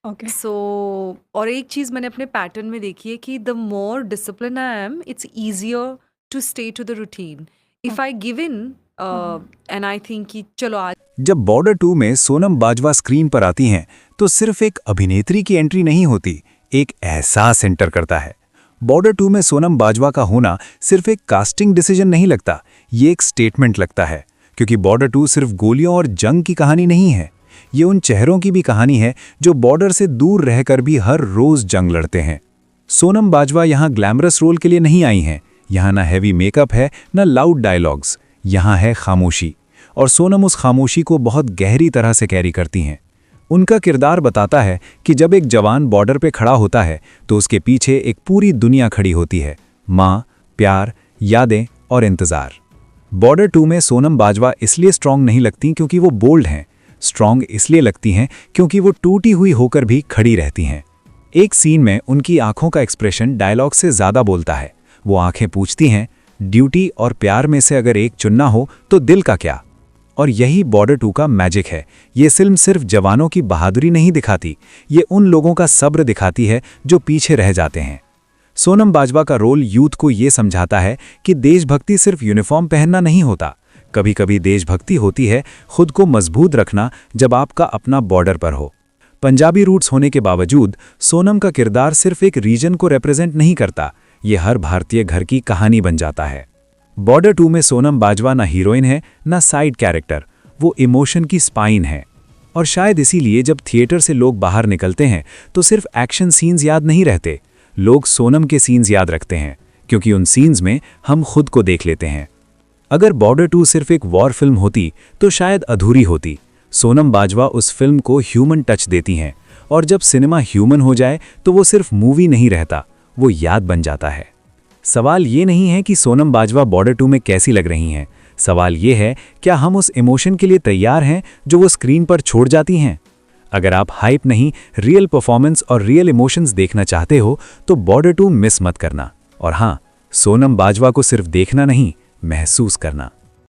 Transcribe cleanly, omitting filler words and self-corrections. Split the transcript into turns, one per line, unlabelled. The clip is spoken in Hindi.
ओके।
और एक चीज़ मैंने अपने पैटर्न में देखी है कि the more discipline I am, it's easier to stay to the routine. If I give in and I think कि चलो आज
जब बॉर्डर 2 में सोनम बाजवा स्क्रीन पर आती हैं तो सिर्फ एक अभिनेत्री की एंट्री नहीं होती, एक एहसास एंटर करता है। बॉर्डर 2 में सोनम बाजवा का होना सिर्फ एक कास्टिंग डिसीजन नहीं लगता, ये एक स्टेटमेंट लगता है, क्योंकि बॉर्डर 2 सिर्फ गोलियों और जंग की कहानी नहीं है, ये उन चेहरों की भी कहानी है जो बॉर्डर से दूर रहकर भी हर रोज जंग लड़ते हैं। सोनम बाजवा यहाँ ग्लैमरस रोल के लिए नहीं आई हैं, यहाँ ना हैवी मेकअप है, ना लाउड डायलॉग्स, यहाँ है खामोशी। और सोनम उस खामोशी को बहुत गहरी तरह से कैरी करती हैं। उनका किरदार बताता है कि जब एक जवान बॉर्डर पे खड़ा होता है तो उसके पीछे एक पूरी दुनिया खड़ी होती है, माँ, प्यार, यादें और इंतज़ार। बॉर्डर 2 में सोनम बाजवा इसलिए स्ट्रांग नहीं लगती क्योंकि वो बोल्ड हैं, स्ट्रांग इसलिए लगती हैं क्योंकि वो टूटी हुई होकर भी खड़ी रहती हैं। एक सीन में उनकी आंखों का एक्सप्रेशन डायलॉग से ज़्यादा बोलता है। वो आंखें पूछती हैं, ड्यूटी और प्यार में से अगर एक चुनना हो तो दिल का क्या? और यही बॉर्डर 2 का मैजिक है। ये फिल्म सिर्फ जवानों की बहादुरी नहीं दिखाती, ये उन लोगों का सब्र दिखाती है जो पीछे रह जाते हैं। सोनम बाजवा का रोल यूथ को ये समझाता है कि देशभक्ति सिर्फ यूनिफॉर्म पहनना नहीं होता, कभी कभी देशभक्ति होती है खुद को मजबूत रखना जब आपका अपना बॉर्डर पर हो। पंजाबी रूट्स होने के बावजूद सोनम का किरदार सिर्फ एक रीजन को रिप्रेजेंट नहीं करता, ये हर भारतीय घर की कहानी बन जाता है। बॉर्डर 2 में सोनम बाजवा ना हीरोइन है ना साइड कैरेक्टर, वो इमोशन की स्पाइन है। और शायद इसीलिए जब थिएटर से लोग बाहर निकलते हैं तो सिर्फ एक्शन सीन्स याद नहीं रहते, लोग सोनम के सीन्स याद रखते हैं, क्योंकि उन सीन्स में हम खुद को देख लेते हैं। अगर बॉर्डर 2 सिर्फ एक वॉर फिल्म होती तो शायद अधूरी होती। सोनम बाजवा उस फिल्म को ह्यूमन टच देती हैं, और जब सिनेमा ह्यूमन हो जाए तो वो सिर्फ मूवी नहीं रहता, वो याद बन जाता है। सवाल ये नहीं है कि सोनम बाजवा बॉर्डर 2 में कैसी लग रही हैं, सवाल ये है क्या हम उस इमोशन के लिए तैयार हैं जो वो स्क्रीन पर छोड़ जाती हैं। अगर आप हाइप नहीं, रियल परफॉर्मेंस और रियल इमोशंस देखना चाहते हो तो बॉर्डर 2 मिस मत करना। और हाँ, सोनम बाजवा को सिर्फ देखना नहीं, महसूस करना।